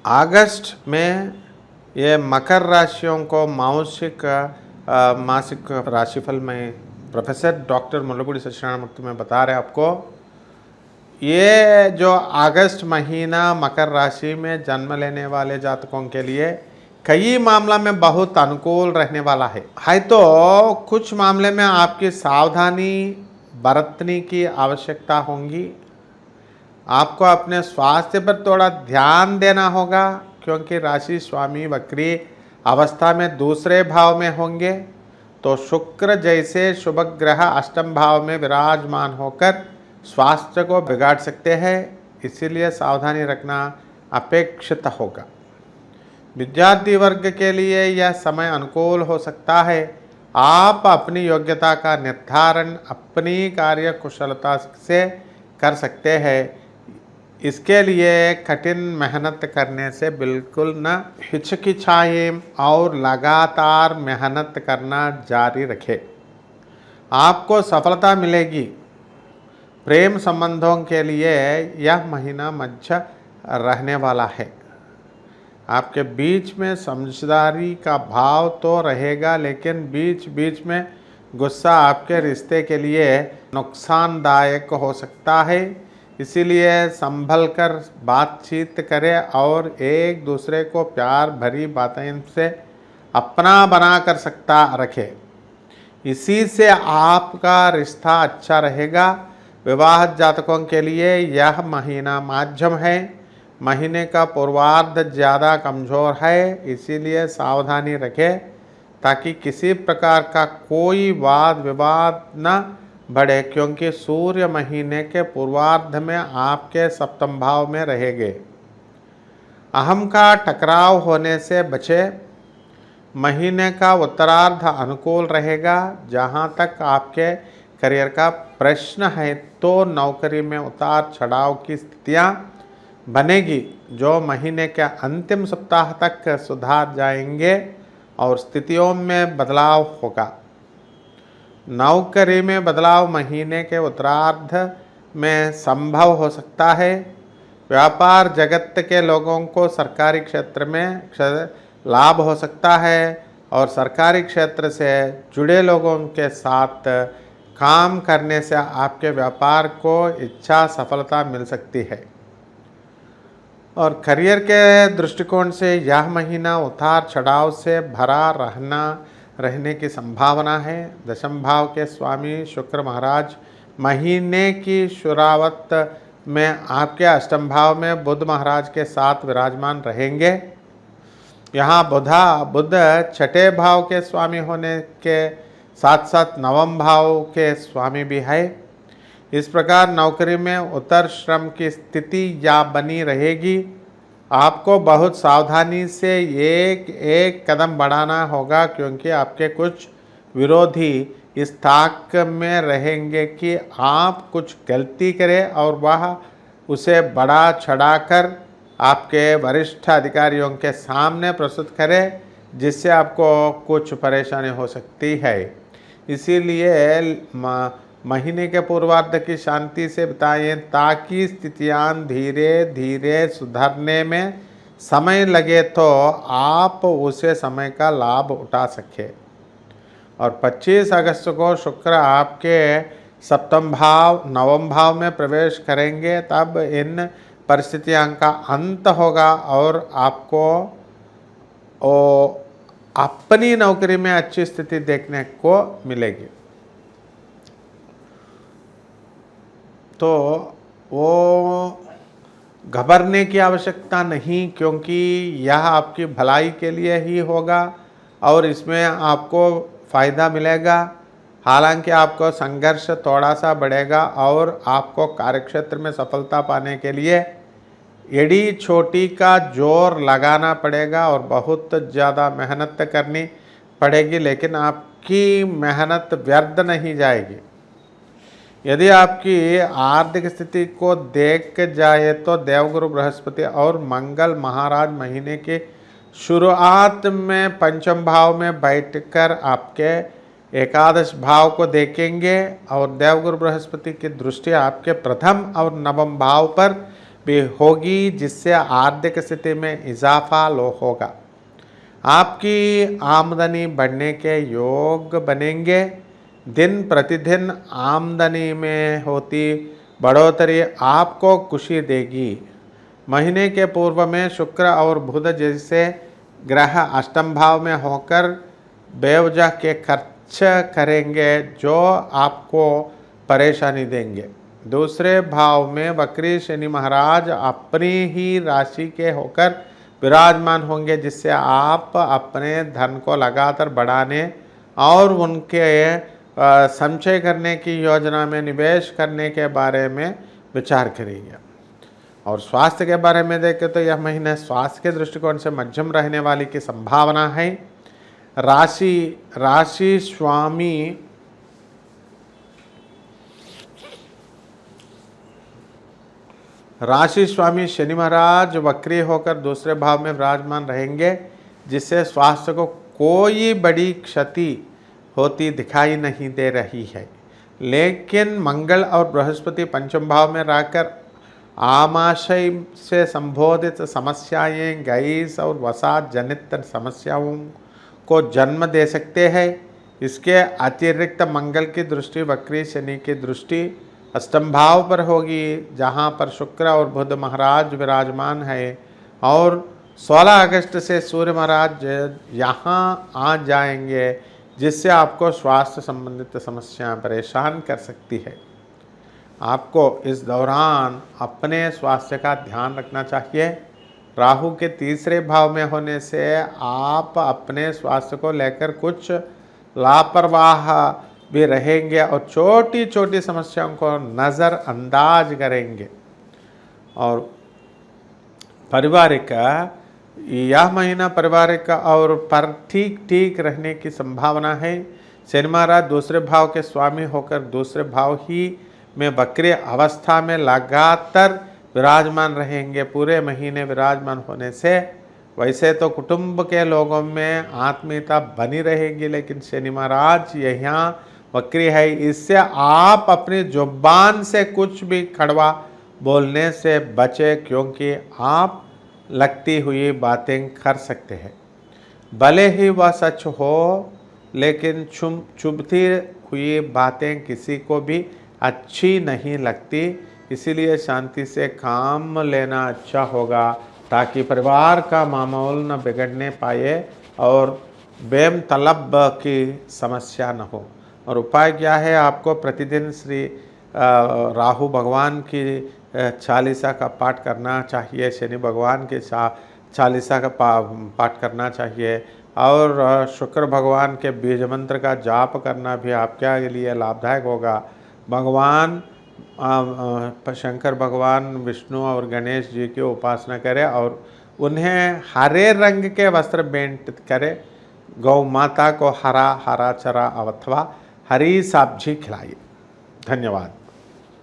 अगस्त में ये मकर राशियों को मासिक राशिफल में प्रोफेसर डॉक्टर मुल्लपूडी सत्यनारायण में बता रहे हैं आपको। ये जो अगस्त महीना मकर राशि में जन्म लेने वाले जातकों के लिए कई मामला में बहुत अनुकूल रहने वाला है तो कुछ मामले में आपकी सावधानी बरतने की आवश्यकता होगी। आपको अपने स्वास्थ्य पर थोड़ा ध्यान देना होगा क्योंकि राशि स्वामी वक्री अवस्था में दूसरे भाव में होंगे तो शुक्र जैसे शुभ ग्रह अष्टम भाव में विराजमान होकर स्वास्थ्य को बिगाड़ सकते हैं, इसीलिए सावधानी रखना अपेक्षित होगा। विद्यार्थी वर्ग के लिए यह समय अनुकूल हो सकता है। आप अपनी योग्यता का निर्धारण अपनी कार्य कुशलता से कर सकते हैं। इसके लिए कठिन मेहनत करने से बिल्कुल न हिचकिचाएं और लगातार मेहनत करना जारी रखें। आपको सफलता मिलेगी। प्रेम संबंधों के लिए यह महीना मध्य रहने वाला है। आपके बीच में समझदारी का भाव तो रहेगा, लेकिन बीच बीच में गुस्सा आपके रिश्ते के लिए नुकसानदायक हो सकता है। इसीलिए संभल कर बातचीत करें और एक दूसरे को प्यार भरी बातें से अपना बना कर सकता रखें। इसी से आपका रिश्ता अच्छा रहेगा। विवाह जातकों के लिए यह महीना माध्यम है। महीने का पूर्वार्ध ज़्यादा कमज़ोर है, इसीलिए सावधानी रखें ताकि किसी प्रकार का कोई वाद विवाद न बढ़े, क्योंकि सूर्य महीने के पूर्वार्ध में आपके सप्तम भाव में रहेंगे। अहम का टकराव होने से बचे। महीने का उत्तरार्ध अनुकूल रहेगा। जहां तक आपके करियर का प्रश्न है तो नौकरी में उतार चढ़ाव की स्थितियां बनेगी, जो महीने के अंतिम सप्ताह तक सुधार जाएंगे और स्थितियों में बदलाव होगा। नौकरी में बदलाव महीने के उत्तरार्ध में संभव हो सकता है। व्यापार जगत के लोगों को सरकारी क्षेत्र में लाभ हो सकता है और सरकारी क्षेत्र से जुड़े लोगों के साथ काम करने से आपके व्यापार को इच्छा सफलता मिल सकती है। और करियर के दृष्टिकोण से यह महीना उतार चढ़ाव से भरा रहने की संभावना है। दशम भाव के स्वामी शुक्र महाराज महीने की शुरुआत में आपके अष्टम भाव में बुध महाराज के साथ विराजमान रहेंगे। यहाँ बुध छठे भाव के स्वामी होने के साथ साथ नवम भाव के स्वामी भी है। इस प्रकार नौकरी में उतर श्रम की स्थिति या बनी रहेगी। आपको बहुत सावधानी से एक एक कदम बढ़ाना होगा, क्योंकि आपके कुछ विरोधी इस ताक में रहेंगे कि आप कुछ गलती करें और वह उसे बढ़ा चढ़ाकर आपके वरिष्ठ अधिकारियों के सामने प्रस्तुत करें, जिससे आपको कुछ परेशानी हो सकती है। इसीलिए महीने के पूर्वार्ध की शांति से बिताएं ताकि स्थितियां धीरे धीरे सुधरने में समय लगे तो आप उसे समय का लाभ उठा सकें। और 25 अगस्त को शुक्र आपके सप्तम भाव नवम भाव में प्रवेश करेंगे। तब इन परिस्थितियों का अंत होगा और आपको अपनी नौकरी में अच्छी स्थिति देखने को मिलेगी। तो वो घबराने की आवश्यकता नहीं, क्योंकि यह आपकी भलाई के लिए ही होगा और इसमें आपको फ़ायदा मिलेगा। हालांकि आपको संघर्ष थोड़ा सा बढ़ेगा और आपको कार्यक्षेत्र में सफलता पाने के लिए एड़ी छोटी का जोर लगाना पड़ेगा और बहुत ज़्यादा मेहनत करनी पड़ेगी, लेकिन आपकी मेहनत व्यर्थ नहीं जाएगी। यदि आपकी आर्थिक स्थिति को देख जाए तो देवगुरु बृहस्पति और मंगल महाराज महीने के शुरुआत में पंचम भाव में बैठकर आपके एकादश भाव को देखेंगे और देवगुरु बृहस्पति की दृष्टि आपके प्रथम और नवम भाव पर भी होगी, जिससे आर्थिक स्थिति में इजाफा होगा। आपकी आमदनी बढ़ने के योग बनेंगे। दिन प्रतिदिन आमदनी में होती बढ़ोतरी आपको खुशी देगी। महीने के पूर्व में शुक्र और बुध जैसे ग्रह अष्टम भाव में होकर बेवजह के खर्च करेंगे जो आपको परेशानी देंगे। दूसरे भाव में वक्री शनि महाराज अपनी ही राशि के होकर विराजमान होंगे, जिससे आप अपने धन को लगातार बढ़ाने और उनके संचय करने की योजना में निवेश करने के बारे में विचार करेंगे। और स्वास्थ्य के बारे में देखें तो यह महीने स्वास्थ्य के दृष्टिकोण से मध्यम रहने वाली की संभावना है। राशि स्वामी शनि महाराज वक्री होकर दूसरे भाव में विराजमान रहेंगे, जिससे स्वास्थ्य को कोई बड़ी क्षति होती दिखाई नहीं दे रही है। लेकिन मंगल और बृहस्पति पंचम भाव में रहकर आमाशय से संबोधित समस्याएं, गैस और वसा जनित समस्याओं को जन्म दे सकते हैं। इसके अतिरिक्त मंगल की दृष्टि वक्री शनि की दृष्टि अष्टम भाव पर होगी, जहां पर शुक्र और बुध महाराज विराजमान है। और 16 अगस्त से सूर्य महाराज यहां आ जाएंगे, जिससे आपको स्वास्थ्य संबंधित समस्याएं परेशान कर सकती है। आपको इस दौरान अपने स्वास्थ्य का ध्यान रखना चाहिए। राहु के तीसरे भाव में होने से आप अपने स्वास्थ्य को लेकर कुछ लापरवाह भी रहेंगे और छोटी छोटी समस्याओं को नज़रअंदाज करेंगे। और पारिवारिक यह महीना पारिवारिक और पर ठीक रहने की संभावना है। शनि महाराज दूसरे भाव के स्वामी होकर दूसरे भाव ही में वक्री अवस्था में लगातार विराजमान रहेंगे। पूरे महीने विराजमान होने से वैसे तो कुटुंब के लोगों में आत्मीयता बनी रहेगी, लेकिन शनि महाराज यहाँ वक्री है। इससे आप अपनी जुबान से कुछ भी कड़वा बोलने से बचे, क्योंकि आप लगती हुई बातें कर सकते हैं। भले ही वह सच हो, लेकिन चुभती हुई बातें किसी को भी अच्छी नहीं लगती। इसीलिए शांति से काम लेना अच्छा होगा, ताकि परिवार का माहौल न बिगड़ने पाए और बेमतलब की समस्या न हो। और उपाय क्या है? आपको प्रतिदिन श्री राहु भगवान की चालीसा का पाठ करना चाहिए, शनि भगवान के चालीसा का पाठ करना चाहिए, और शुक्र भगवान के बीज मंत्र का जाप करना भी आपके लिए लाभदायक होगा। भगवान शंकर भगवान, विष्णु और गणेश जी की उपासना करें और उन्हें हरे रंग के वस्त्र भेंट करें। गौ माता को हरा चरा अथवा हरी सब्जी खिलाइए। धन्यवाद।